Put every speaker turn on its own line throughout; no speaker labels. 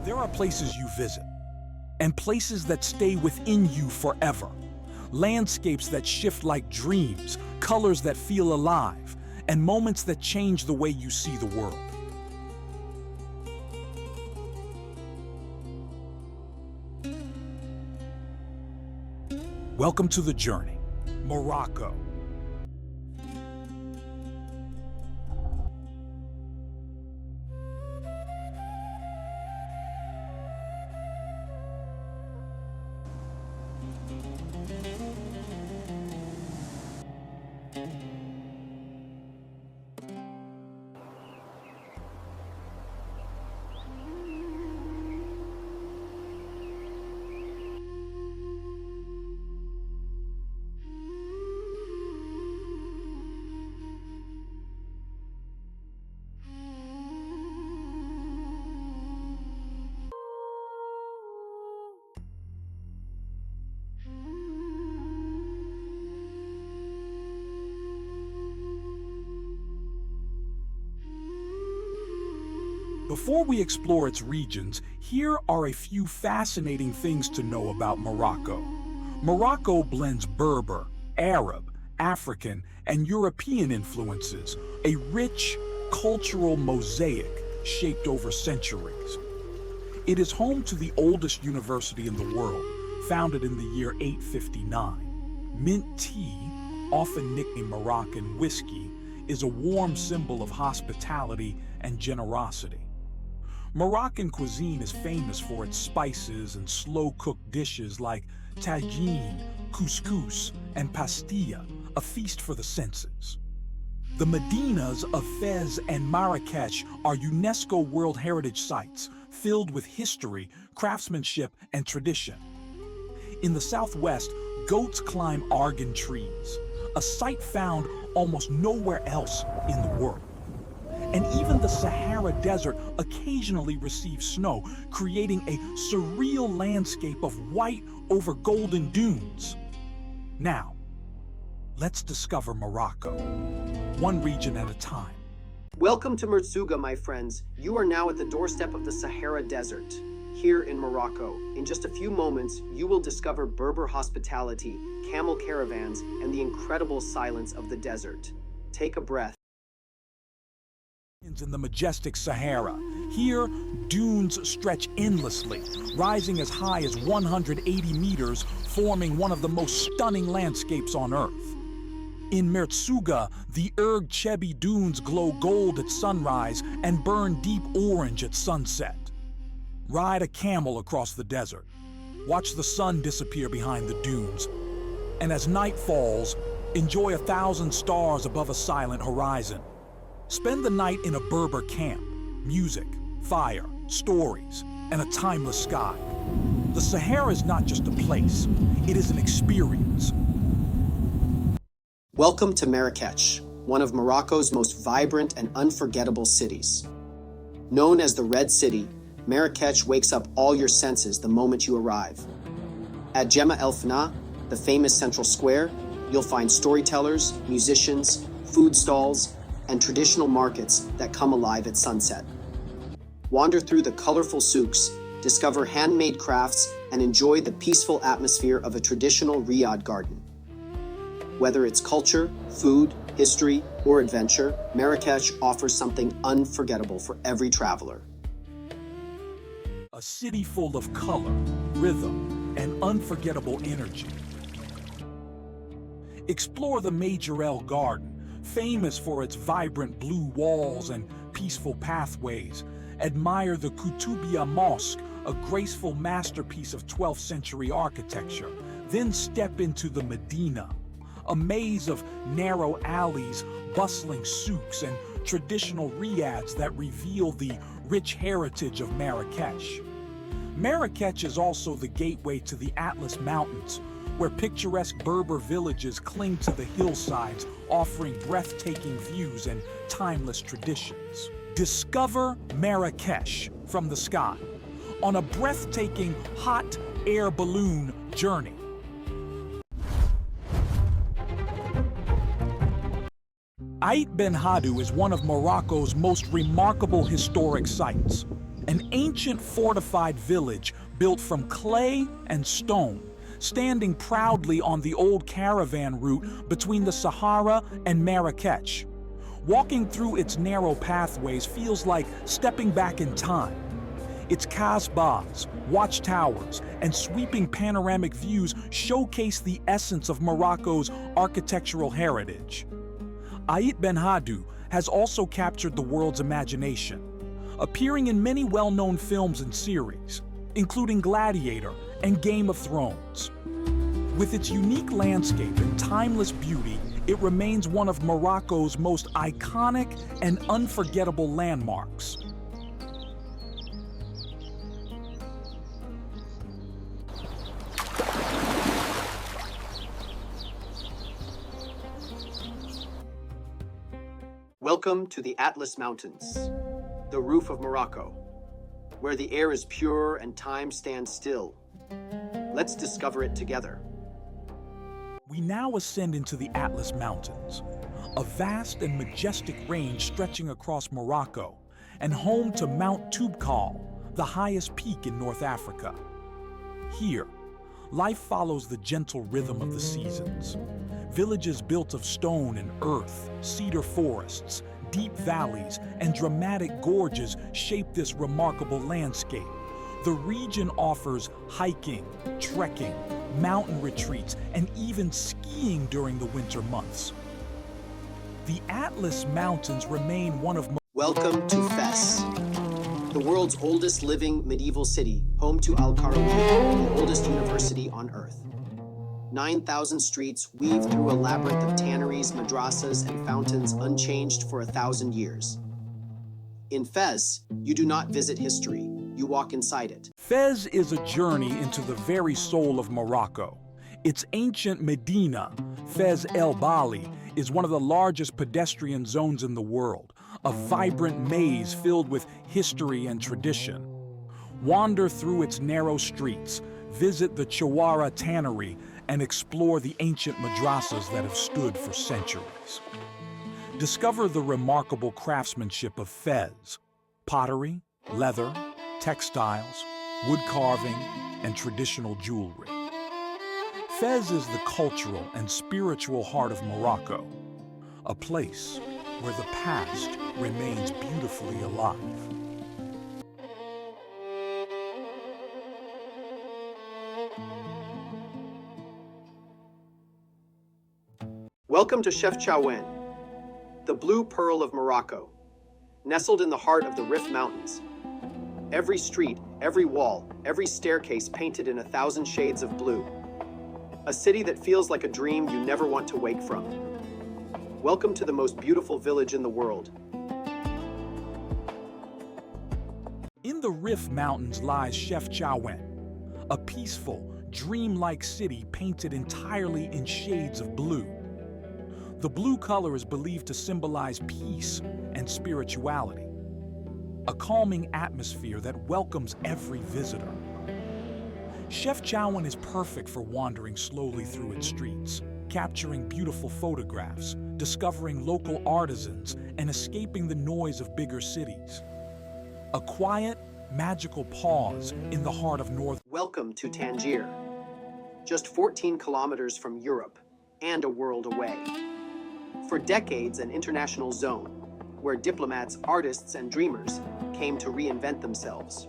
There are places you visit, and places that stay within you forever. Landscapes that shift like dreams, colors that feel alive, and moments that change the way you see the world. Welcome to the journey, Morocco. Before we explore its regions, here are a few fascinating things to know about Morocco. Morocco blends Berber, Arab, African, and European influences, a rich cultural mosaic shaped over centuries. It is home to the oldest university in the world, founded in the year 859. Mint tea, often nicknamed Moroccan whiskey, is a warm symbol of hospitality and generosity. Moroccan cuisine is famous for its spices and slow-cooked dishes like tagine, couscous, and pastilla, a feast for the senses. The medinas of Fez and Marrakech are UNESCO World Heritage Sites, filled with history, craftsmanship, and tradition. In the southwest, goats climb argan trees, a sight found almost nowhere else in the world. And even the Sahara Desert occasionally receives snow, creating a surreal landscape of white over golden dunes. Now, let's discover Morocco, one region at a time.
Welcome to Merzouga, my friends. You are now at the doorstep of the Sahara Desert, here in Morocco. In just a few moments, you will discover Berber hospitality, camel caravans, and the incredible silence of the desert. Take a breath.
In the majestic Sahara, here dunes stretch endlessly, rising as high as 180 meters, forming one of the most stunning landscapes on Earth. In Merzouga, the Erg Chebi dunes glow gold at sunrise and burn deep orange at sunset. Ride a camel across the desert. Watch the sun disappear behind the dunes. And as night falls, enjoy 1,000 stars above a silent horizon. Spend the night in a Berber camp. Music, fire, stories, and a timeless sky. The Sahara is not just a place, it is an experience.
Welcome to Marrakech, one of Morocco's most vibrant and unforgettable cities. Known as the Red City, Marrakech wakes up all your senses the moment you arrive. At Jema El Fna, the famous central square, you'll find storytellers, musicians, food stalls, and traditional markets that come alive at sunset. Wander through the colorful souks, discover handmade crafts, and enjoy the peaceful atmosphere of a traditional riad garden. Whether it's culture, food, history, or adventure, Marrakech offers something unforgettable for every traveler.
A city full of color, rhythm, and unforgettable energy. Explore the Major El Garden, famous for its vibrant blue walls and peaceful pathways. Admire the Koutoubia Mosque, a graceful masterpiece of 12th century architecture. Then step into the Medina, a maze of narrow alleys, bustling souks, and traditional riads that reveal the rich heritage of Marrakech. Marrakech is also the gateway to the Atlas Mountains, where picturesque Berber villages cling to the hillsides, offering breathtaking views and timeless traditions. Discover Marrakesh from the sky on a breathtaking hot air balloon journey. Ait Benhaddou is one of Morocco's most remarkable historic sites, an an ancient fortified village built from clay and stone, standing proudly on the old caravan route between the Sahara and Marrakech. Walking through its narrow pathways feels like stepping back in time. Its kasbahs, watchtowers, and sweeping panoramic views showcase the essence of Morocco's architectural heritage. Ait Benhaddou has also captured the world's imagination, appearing in many well-known films and series, including Gladiator and Game of Thrones. With its unique landscape and timeless beauty, it remains one of Morocco's most iconic and unforgettable landmarks.
Welcome to the Atlas Mountains, the roof of Morocco, where the air is pure and time stands still. Let's discover it together.
We now ascend into the Atlas Mountains, a vast and majestic range stretching across Morocco and home to Mount Toubkal, the highest peak in North Africa. Here, life follows the gentle rhythm of the seasons. Villages built of stone and earth, cedar forests, deep valleys, and dramatic gorges shape this remarkable landscape. The region offers hiking, trekking, mountain retreats, and even skiing during the winter months. The Atlas Mountains remain one of
Welcome to Fez, the world's oldest living medieval city, home to Al-Qarawiyya, the oldest university on Earth. 9,000 streets weave through a labyrinth of tanneries, madrasas, and fountains unchanged for 1,000 years. In Fez, you do not visit history, you walk inside it.
Fez is a journey into the very soul of Morocco. Its ancient medina, Fez El Bali, is one of the largest pedestrian zones in the world, a vibrant maze filled with history and tradition. Wander through its narrow streets, visit the Essaouira tannery, and explore the ancient madrasas that have stood for centuries. Discover the remarkable craftsmanship of Fez: pottery, leather, textiles, wood carving, and traditional jewelry. Fez is the cultural and spiritual heart of Morocco, a place where the past remains beautifully alive.
Welcome to Chefchaouen, the blue pearl of Morocco, nestled in the heart of the Rif Mountains. Every street, every wall, every staircase painted in 1,000 shades of blue. A city that feels like a dream you never want to wake from. Welcome to the most beautiful village in the world.
In the Rif Mountains lies Chefchaouen, a peaceful, dreamlike city painted entirely in shades of blue. The blue color is believed to symbolize peace and spirituality, a calming atmosphere that welcomes every visitor. Chefchaouen is perfect for wandering slowly through its streets, capturing beautiful photographs, discovering local artisans, and escaping the noise of bigger cities. A quiet, magical pause in the heart of North.
Welcome to Tangier, just 14 kilometers from Europe and a world away. For decades, an international zone where diplomats, artists, and dreamers came to reinvent themselves.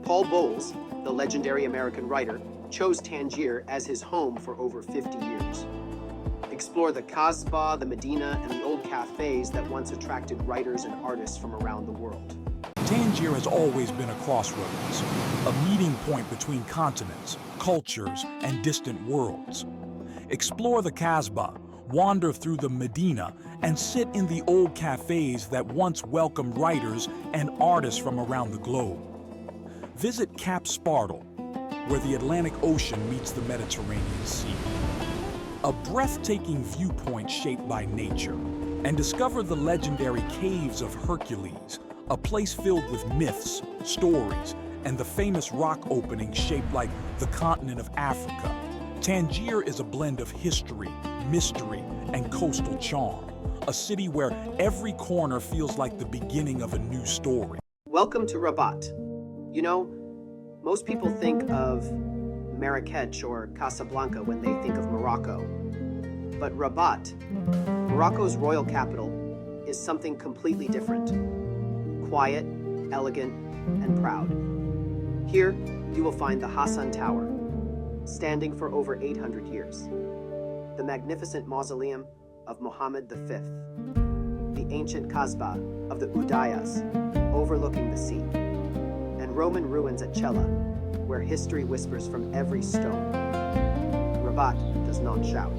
Paul Bowles, the legendary American writer, chose Tangier as his home for over 50 years. Explore the Kasbah, the Medina, and the old cafes that once attracted writers and artists from around the world.
Tangier has always been a crossroads, a meeting point between continents, cultures, and distant worlds. Explore the Kasbah, wander through the Medina, and sit in the old cafes that once welcomed writers and artists from around the globe. Visit Cap Spartel, where the Atlantic Ocean meets the Mediterranean Sea. A breathtaking viewpoint shaped by nature, and discover the legendary Caves of Hercules, a place filled with myths, stories, and the famous rock openings shaped like the continent of Africa. Tangier is a blend of history, mystery, and coastal charm, a city where every corner feels like the beginning of a new story.
Welcome to Rabat. You know, most people think of Marrakech or Casablanca when they think of Morocco. But Rabat, Morocco's royal capital, is something completely different. Quiet, elegant, and proud. Here, you will find the Hassan Tower, standing for over 800 years. The magnificent mausoleum of Mohammed V, the ancient Kasbah of the Udayas, overlooking the sea, and Roman ruins at Chella, where history whispers from every stone. Rabat does not shout,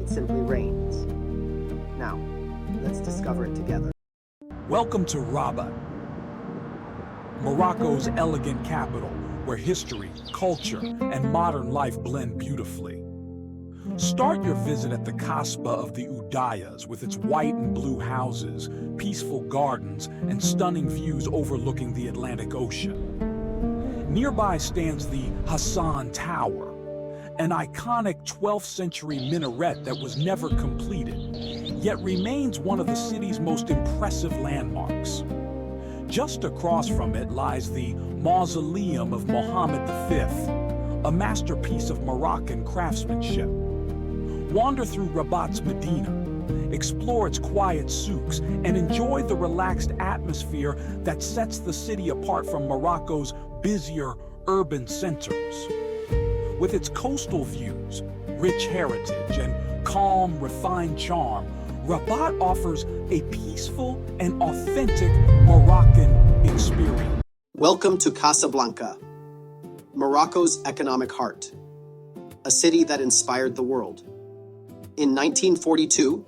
it simply reigns. Now, let's discover it together.
Welcome to Rabat, Morocco's elegant capital, where history, culture, and modern life blend beautifully. Start your visit at the Kasbah of the Udayas with its white and blue houses, peaceful gardens, and stunning views overlooking the Atlantic Ocean. Nearby stands the Hassan Tower, an iconic 12th century minaret that was never completed, yet remains one of the city's most impressive landmarks. Just across from it lies the Mausoleum of Mohammed V, a masterpiece of Moroccan craftsmanship. Wander through Rabat's Medina, explore its quiet souks, and enjoy the relaxed atmosphere that sets the city apart from Morocco's busier urban centers. With its coastal views, rich heritage, and calm, refined charm, Rabat offers a peaceful and authentic Moroccan experience.
Welcome to Casablanca, Morocco's economic heart, a city that inspired the world. In 1942,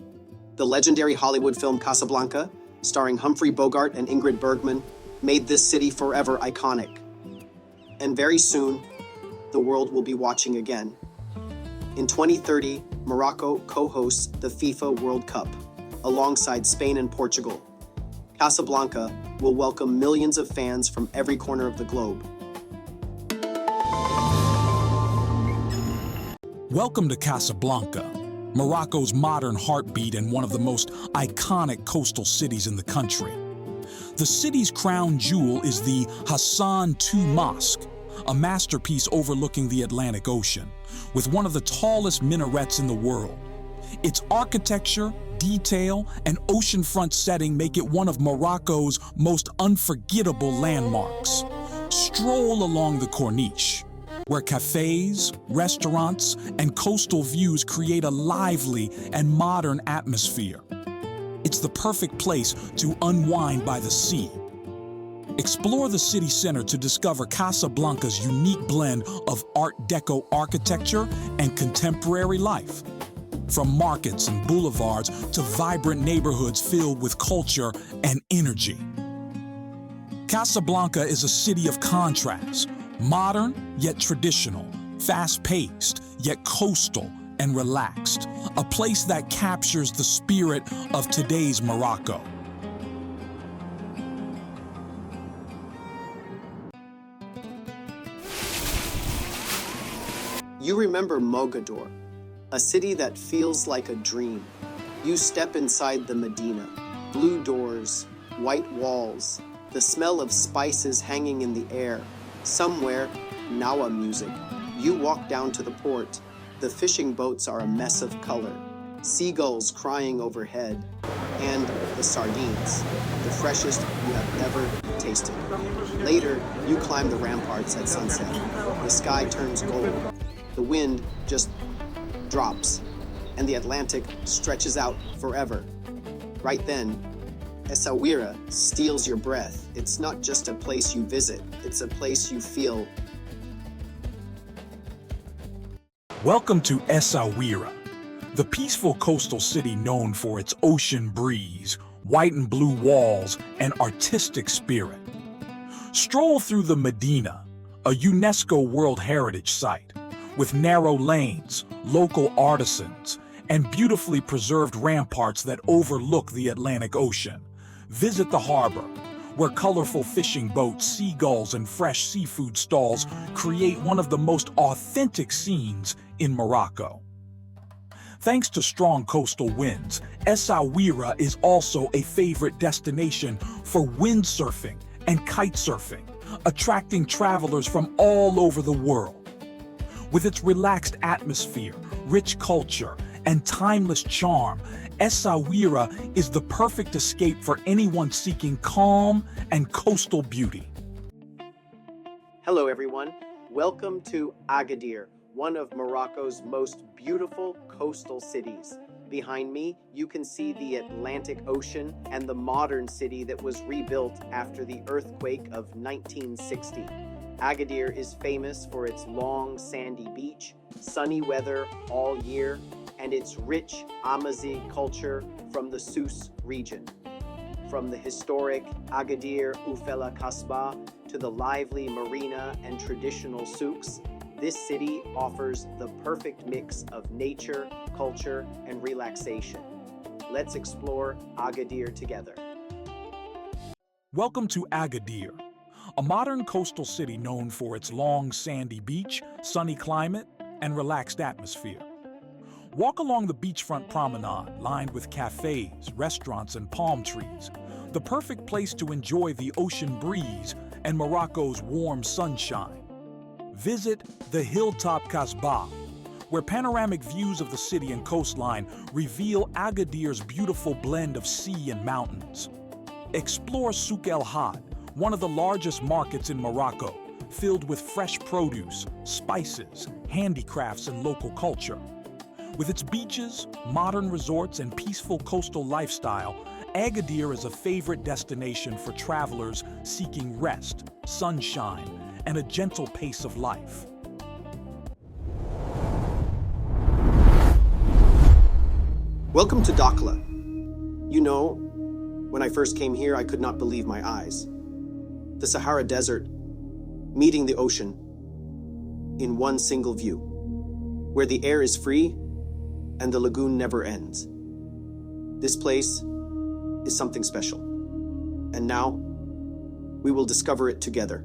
the legendary Hollywood film Casablanca, starring Humphrey Bogart and Ingrid Bergman, made this city forever iconic. And very soon, the world will be watching again. In 2030, Morocco co-hosts the FIFA World Cup, alongside Spain and Portugal. Casablanca will welcome millions of fans from every corner of the globe.
Welcome to Casablanca, Morocco's modern heartbeat and one of the most iconic coastal cities in the country. The city's crown jewel is the Hassan II Mosque, a masterpiece overlooking the Atlantic Ocean, with one of the tallest minarets in the world. Its architecture, detail, and oceanfront setting make it one of Morocco's most unforgettable landmarks. Stroll along the Corniche, where cafes, restaurants, and coastal views create a lively and modern atmosphere. It's the perfect place to unwind by the sea. Explore the city center to discover Casablanca's unique blend of Art Deco architecture and contemporary life. From markets and boulevards to vibrant neighborhoods filled with culture and energy. Casablanca is a city of contrast, modern yet traditional, fast-paced yet coastal and relaxed, a place that captures the spirit of today's Morocco.
You remember Mogador, a city that feels like a dream. You step inside the Medina, blue doors, white walls, the smell of spices hanging in the air. Somewhere, Nawa music. You walk down to the port. The fishing boats are a mess of color. Seagulls crying overhead. And the sardines, the freshest you have ever tasted. Later, you climb the ramparts at sunset. The sky turns gold. The wind just drops, and the Atlantic stretches out forever. Right then, Essaouira steals your breath. It's not just a place you visit, it's a place you feel.
Welcome to Essaouira, the peaceful coastal city known for its ocean breeze, white and blue walls, and artistic spirit. Stroll through the Medina, a UNESCO World Heritage Site, with narrow lanes, local artisans, and beautifully preserved ramparts that overlook the Atlantic Ocean. Visit the harbor, where colorful fishing boats, seagulls, and fresh seafood stalls create one of the most authentic scenes in Morocco. Thanks to strong coastal winds, Essaouira is also a favorite destination for windsurfing and kite surfing, attracting travelers from all over the world. With its relaxed atmosphere, rich culture, and timeless charm, Essaouira is the perfect escape for anyone seeking calm and coastal beauty.
Hello everyone, welcome to Agadir, one of Morocco's most beautiful coastal cities. Behind me, you can see the Atlantic Ocean and the modern city that was rebuilt after the earthquake of 1960. Agadir is famous for its long sandy beach, sunny weather all year, and its rich Amazigh culture from the Souss region. From the historic Agadir Oufella Kasbah to the lively marina and traditional souks, this city offers the perfect mix of nature, culture, and relaxation. Let's explore Agadir together.
Welcome to Agadir, a modern coastal city known for its long sandy beach, sunny climate, and relaxed atmosphere. Walk along the beachfront promenade lined with cafes, restaurants, and palm trees, the perfect place to enjoy the ocean breeze and Morocco's warm sunshine. Visit the Hilltop Kasbah, where panoramic views of the city and coastline reveal Agadir's beautiful blend of sea and mountains. Explore Souk El Had, one of the largest markets in Morocco, filled with fresh produce, spices, handicrafts, and local culture. With its beaches, modern resorts, and peaceful coastal lifestyle, Agadir is a favorite destination for travelers seeking rest, sunshine, and a gentle pace of life.
Welcome to Dakhla. You know, when I first came here, I could not believe my eyes. The Sahara Desert, meeting the ocean in one single view, where the air is free and the lagoon never ends. This place is something special. And now, we will discover it together.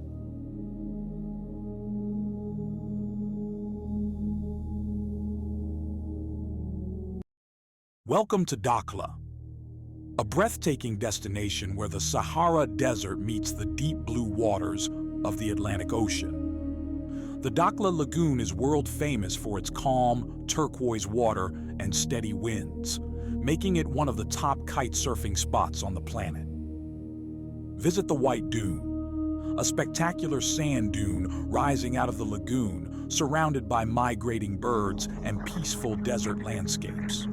Welcome to Dakhla, a breathtaking destination where the Sahara Desert meets the deep blue waters of the Atlantic Ocean. The Dakhla Lagoon is world famous for its calm, turquoise water and steady winds, making it one of the top kite surfing spots on the planet. Visit the White Dune, a spectacular sand dune rising out of the lagoon, surrounded by migrating birds and peaceful desert landscapes.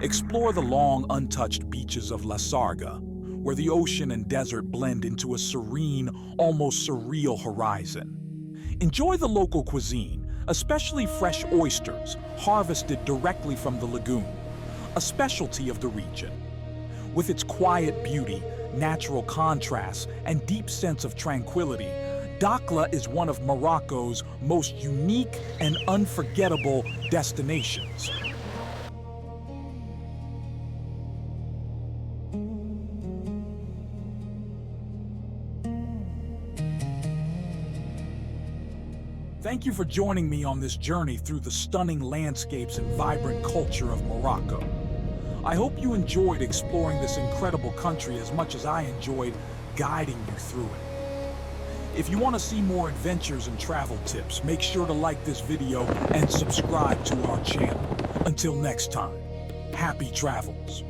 Explore the long, untouched beaches of La Sarga, where the ocean and desert blend into a serene, almost surreal horizon. Enjoy the local cuisine, especially fresh oysters, harvested directly from the lagoon, a specialty of the region. With its quiet beauty, natural contrasts, and deep sense of tranquility, Dakhla is one of Morocco's most unique and unforgettable destinations. Thank you for joining me on this journey through the stunning landscapes and vibrant culture of Morocco. I hope you enjoyed exploring this incredible country as much as I enjoyed guiding you through it. If you want to see more adventures and travel tips, make sure to like this video and subscribe to our channel. Until next time, happy travels.